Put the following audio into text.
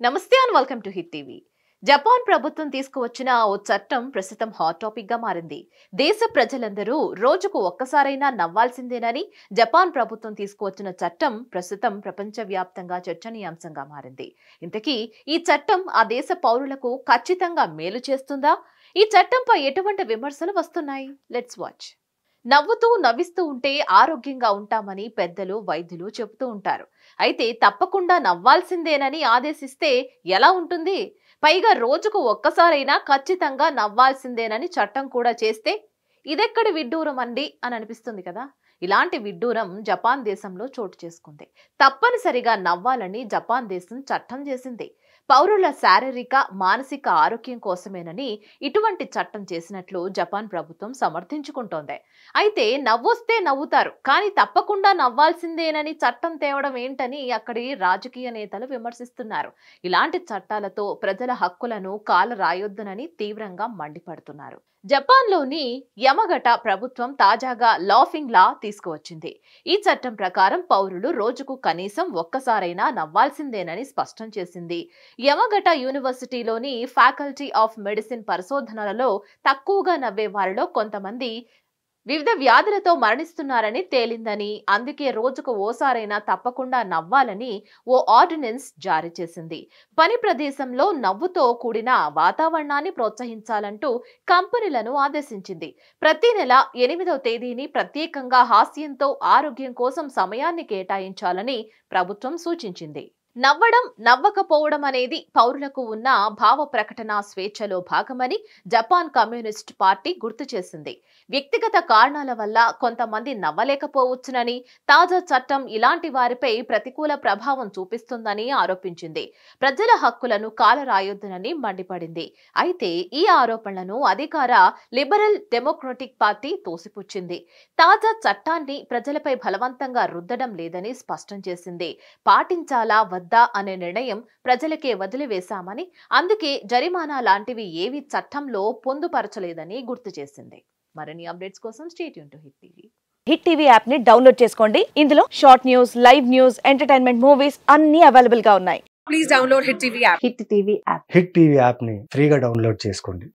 నమస్తే and welcome to hit TV. Japan ప్రభుత్వం తీసుకువచ్చిన ఓ చట్టం ప్రస్తుతం హాట్ టాపిక్ గా మారింది. దేశ ప్రజలందరూ రోజుకు ఒక్కసారైనా నవ్వాల్సిందేనని జపాన్ ప్రభుత్వం తీసుకువచ్చిన చట్టం ప్రస్తుతం ప్రపంచవ్యాప్తంగా చర్చనీయాంశంగా మారింది. ఇంతకీ ఈ చట్టం ఆ దేశ పౌరులకు ఖచ్చితంగా మేలు చేస్తుందా? ఈ చట్టంపై ఎటువంటి విమర్శలు వస్తున్నాయి? Let's watch. నవ్వుతూ నవ్విస్తూ ఉంటే ఆరోగ్యంగా ఉంటామని పెద్దలు వైద్యులు చెబుతూ ఉంటారు. అయితే తప్పకుండా నవ్వాల్సిందేనని ఆదేశిస్తే ఎలా ఉంటుంది? పైగా రోజుకు ఒక్కసారైనా ఖచ్చితంగా నవ్వాల్సిందేనని చట్టం కూడా చేస్తే ఇదెక్కడి విడ్డూరం అండి అని అనిపిస్తుంది కదా. ఇలాంటి విడ్డూరం జపాన్ దేశంలో చోటు చేసుకుంది. తప్పనిసరిగా నవ్వాలని జపాన్ దేశం చట్టం చేసింది. పౌరుల శారీరక మానసిక ఆరోగ్యం కోసమేనని ఇటువంటి చట్టం చేసినట్లు జపాన్ ప్రభుత్వం సమర్థించుకుంటోంది. అయితే నవ్వొస్తే నవ్వుతారు, కానీ తప్పకుండా నవ్వాల్సిందేనని చట్టం తేవడం ఏంటని అక్కడి రాజకీయ నేతలు విమర్శిస్తున్నారు. ఇలాంటి చట్టాలతో ప్రజల హక్కులను కాలరాయొద్దునని తీవ్రంగా మండిపడుతున్నారు. జపాన్లోని యమగట ప్రభుత్వం తాజాగా లాఫింగ్ లా తీసుకువచ్చింది. ఈ చట్టం ప్రకారం పౌరులు రోజుకు కనీసం ఒక్కసారైనా నవ్వాల్సిందేనని స్పష్టం చేసింది. యమగట యూనివర్సిటీలోని ఫ్యాకల్టీ ఆఫ్ మెడిసిన్ పరిశోధనలలో తక్కువగా నవ్వే వారిలో కొంతమంది వివిధ వ్యాధులతో మరణిస్తున్నారని తేలిందని, అందుకే రోజుకు ఓసారైనా తప్పకుండా నవ్వాలని ఓ ఆర్డినెన్స్ జారీ చేసింది. పని ప్రదేశంలో నవ్వుతో కూడిన వాతావరణాన్ని ప్రోత్సహించాలంటూ కంపెనీలను ఆదేశించింది. ప్రతి నెల 8వ తేదీని ప్రత్యేకంగా హాస్యంతో ఆరోగ్యం కోసం సమయాన్ని కేటాయించాలని ప్రభుత్వం సూచించింది. నవ్వడం నవ్వకపోవడం అనేది పౌరులకు ఉన్న భావ ప్రకటన స్వేచ్ఛలో భాగమని జపాన్ కమ్యూనిస్ట్ పార్టీ గుర్తు చేసింది. వ్యక్తిగత కారణాల వల్ల కొంతమంది నవ్వలేకపోవచ్చునని, తాజా చట్టం ఇలాంటి వారిపై ప్రతికూల ప్రభావం చూపిస్తుందని ఆరోపించింది. ప్రజల హక్కులను కాలరాయొద్దునని మండిపడింది. అయితే ఈ ఆరోపణలను అధికార లిబరల్ డెమోక్రటిక్ పార్టీ తోసిపుచ్చింది. తాజా చట్టాన్ని ప్రజలపై బలవంతంగా రుద్దడం లేదని స్పష్టం చేసింది. పాటించాలా వద్దా అనే నిర్ణయం ప్రజలకే వదిలివేశామని, అందుకే జరిమానా లాంటివి ఏవి చట్టంలో పొందుపరచలేదని గుర్తు చేసింది. మరిన్ని అప్డేట్స్ కోసం stay tune to hit TV. Hit TV app ని డౌన్లోడ్ చేసుకోండి. ఇందులో short news, live news, entertainment movies అన్ని అవైలబుల్ గా ఉన్నాయి. Please download Hit TV app. Hit TV app. Hit TV app ని ఫ్రీగా డౌన్లోడ్ చేసుకోండి.